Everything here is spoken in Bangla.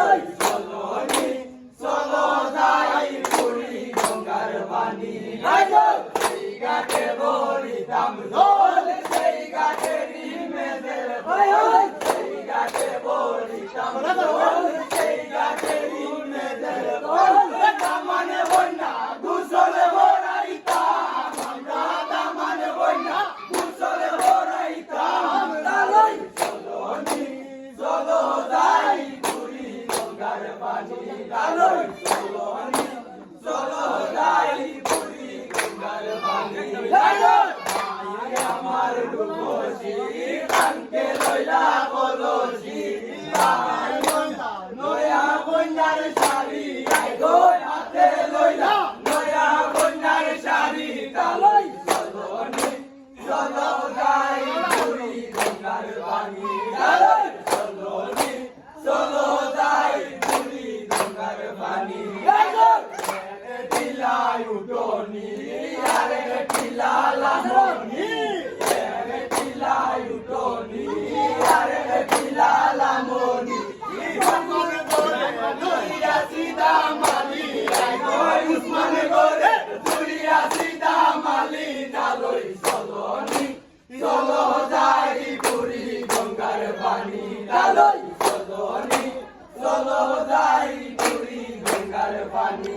ডালই চলনি চলো যাই পুরি গঙ্গার পানি সেই ঘাটে বলিতাম দোল সেই ঘাটে মেয়েদের সেই ঘাটে বলিতাম দোল সেই ঘাটে মেয়েদের দামানে বন্যা গুসলে ভরাইতাম আমরা দামানে বন্যা গুসলে ভরাইতাম ডালই চলনি চলো যাই পুরি গঙ্গার পানি ডালই চলনি চলো যাই পুরি গঙ্গার পানি আমার রূপসী কানকে লইলা বলসি নয়া কন্যার শাড়ি গো হাতে লইলা নয়া কন্যার শাড়ি ডালই চলনি চলো যাই পুরি গঙ্গার পানি ডালই চলনি চলো যাই পুরি গঙ্গার পানি টিলাই উঠোনি আরে টিলা লামনি টিলাই উঠোনি আরে টিলা লামনি দুরিয়া সিধা মালি উসমান গোরে দুরিয়া সিধা মালি ডালই চলনি চলো যাই পুরি গঙ্গার পানি ডালই চলনি চলো যাই পুরি গঙ্গার পানি